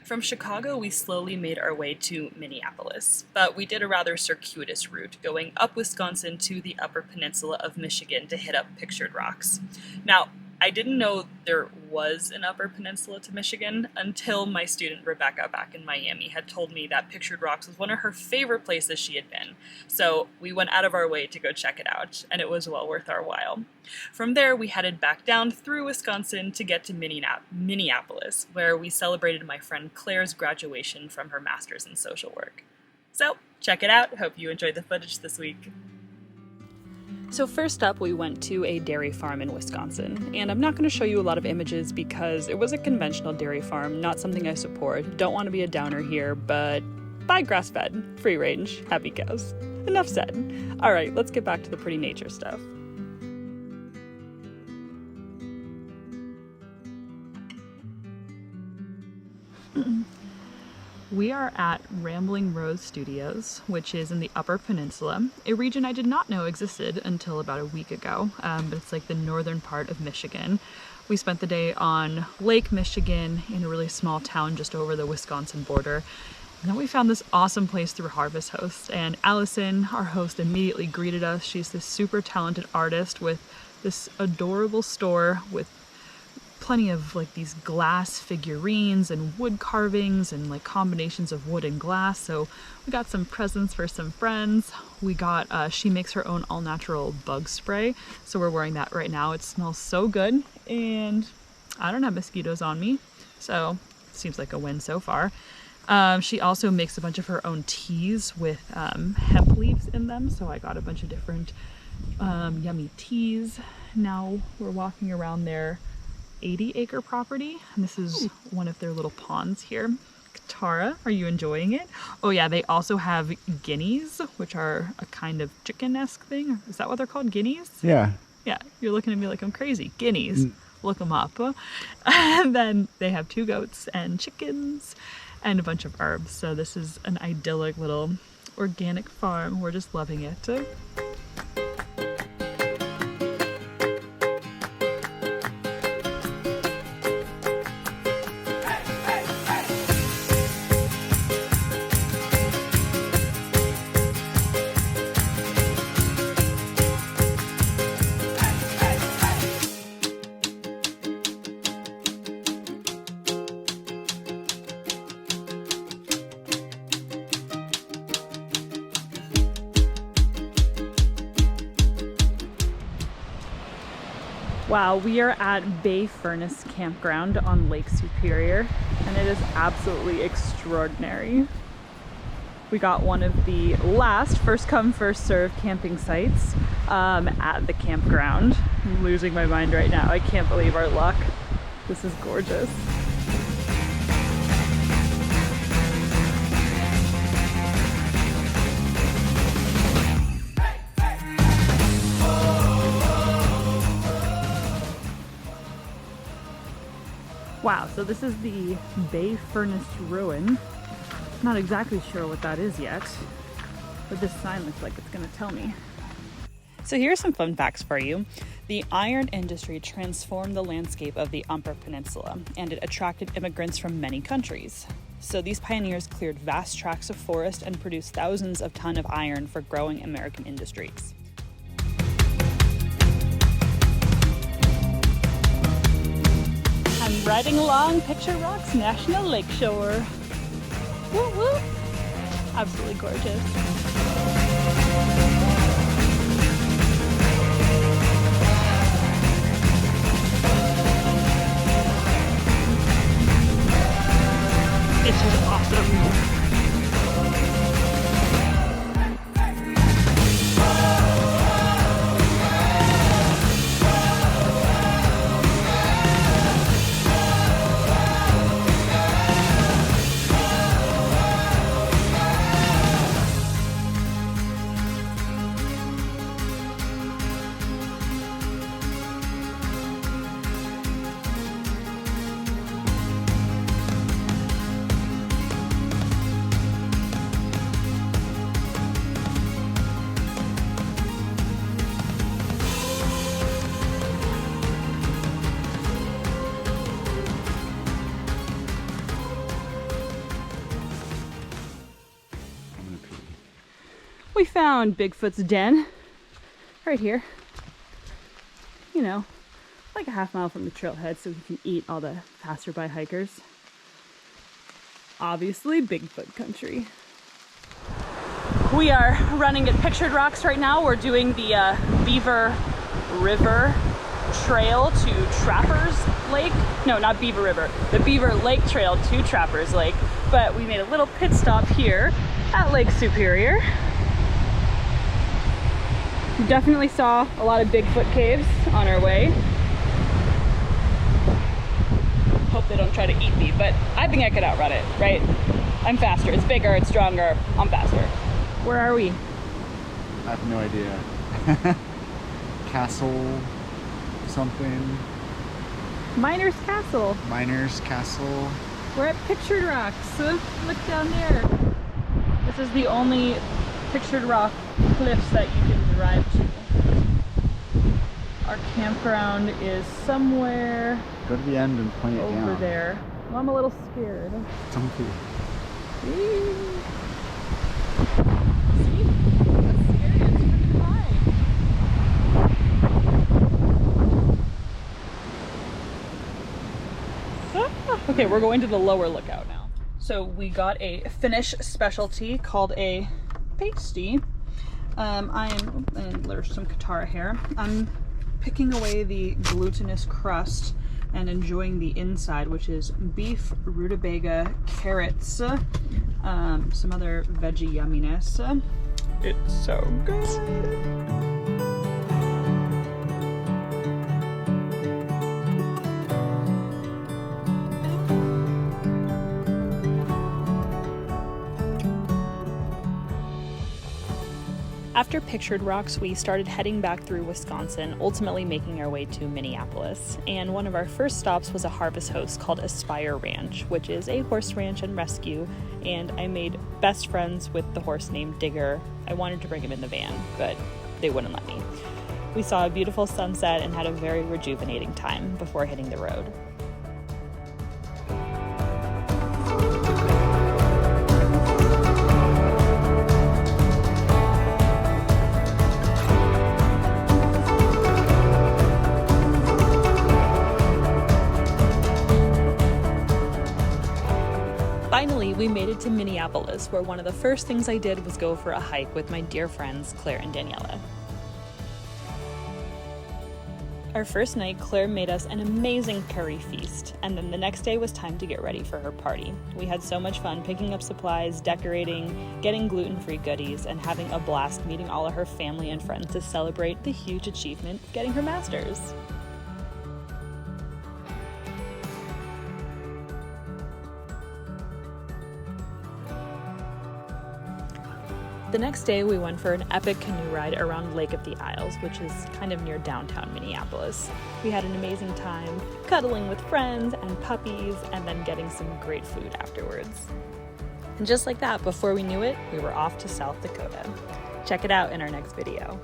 From Chicago, we slowly made our way to Minneapolis, but we did a rather circuitous route, going up Wisconsin to the Upper Peninsula of Michigan to hit up Pictured Rocks. Now, I didn't know there was an Upper Peninsula to Michigan until my student Rebecca back in Miami had told me that Pictured Rocks was one of her favorite places she had been. So we went out of our way to go check it out, and it was well worth our while. From there, we headed back down through Wisconsin to get to Minneapolis, where we celebrated my friend Claire's graduation from her master's in social work. So check it out. Hope you enjoyed the footage this week. So first up, we went to a dairy farm in Wisconsin, and I'm not going to show you a lot of images because it was a conventional dairy farm, not something I support. Don't want to be a downer here, but buy grass-fed, free range, happy cows. Enough said. All right, let's get back to the pretty nature stuff. We are at Rambling Rose Studios, which is in the Upper Peninsula, a region I did not know existed until about a week ago, but it's like the northern part of Michigan. We spent the day on Lake Michigan in a really small town just over the Wisconsin border. And then we found this awesome place through Harvest Host, and Allison, our host, immediately greeted us. She's this super talented artist with this adorable store with plenty of like these glass figurines and wood carvings and like combinations of wood and glass. So we got some presents for some friends. We got, she makes her own all natural bug spray. So we're wearing that right now. It smells so good and I don't have mosquitoes on me. So it seems like a win so far. She also makes a bunch of her own teas with hemp leaves in them. So I got a bunch of different yummy teas. Now we're walking around their 80-acre property, and this is one of their little ponds here. Tara, are you enjoying it? Oh yeah, they also have guineas, which are a kind of chicken-esque thing. Is that what they're called, guineas? Yeah. Yeah, you're looking at me like I'm crazy. Guineas. Look them up. And then they have 2 goats and chickens and a bunch of herbs. So this is an idyllic little organic farm. We're just loving it. Wow, we are at Bay Furnace Campground on Lake Superior, and it is absolutely extraordinary. We got one of the last first come first serve camping sites at the campground. I'm losing my mind right now. I can't believe our luck. This is gorgeous. Wow, so this is the Bay Furnace Ruin. Not exactly sure what that is yet, but this sign looks like it's gonna tell me. So here's some fun facts for you. The iron industry transformed the landscape of the Upper Peninsula, and it attracted immigrants from many countries. So these pioneers cleared vast tracts of forest and produced thousands of tons of iron for growing American industries. I'm riding along Pictured Rocks National Lakeshore. Woo woo! Absolutely gorgeous. It's just awesome. We found Bigfoot's den right here. You know, like a half mile from the trailhead so we can eat all the passerby hikers. Obviously, Bigfoot country. We are running at Pictured Rocks right now. We're doing the Beaver River Trail to Trappers Lake. No, not Beaver River. The Beaver Lake Trail to Trappers Lake. But we made a little pit stop here at Lake Superior. We definitely saw a lot of Bigfoot caves on our way. Hope they don't try to eat me, but I think I could outrun it, right? I'm faster, it's bigger, it's stronger, I'm faster. Where are we? I have no idea. Castle something. Miners Castle. Miners Castle. We're at Pictured Rocks. Look down there. This is the only Pictured Rock cliffs that you can drive to. Our campground is somewhere Go to the end and point it down. over there. Well, I'm a little scared. Don't be. See? That's scary. It's pretty high. Okay, we're going to the lower lookout now. So we got a Finnish specialty called a pasty. And there's some Katara here. I'm picking away the glutinous crust and enjoying the inside, which is beef, rutabaga, carrots, some other veggie yumminess. It's so good. After Pictured Rocks, we started heading back through Wisconsin, ultimately making our way to Minneapolis. And one of our first stops was a harvest host called Aspire Ranch, which is a horse ranch and rescue. And I made best friends with the horse named Digger. I wanted to bring him in the van, but they wouldn't let me. We saw a beautiful sunset and had a very rejuvenating time before hitting the road. Finally, we made it to Minneapolis, where one of the first things I did was go for a hike with my dear friends Claire and Daniela. Our first night, Claire made us an amazing curry feast, and then the next day was time to get ready for her party. We had so much fun picking up supplies, decorating, getting gluten-free goodies, and having a blast meeting all of her family and friends to celebrate the huge achievement of getting her master's. The next day, we went for an epic canoe ride around Lake of the Isles, which is kind of near downtown Minneapolis. We had an amazing time cuddling with friends and puppies, and then getting some great food afterwards. And just like that, before we knew it, we were off to South Dakota. Check it out in our next video.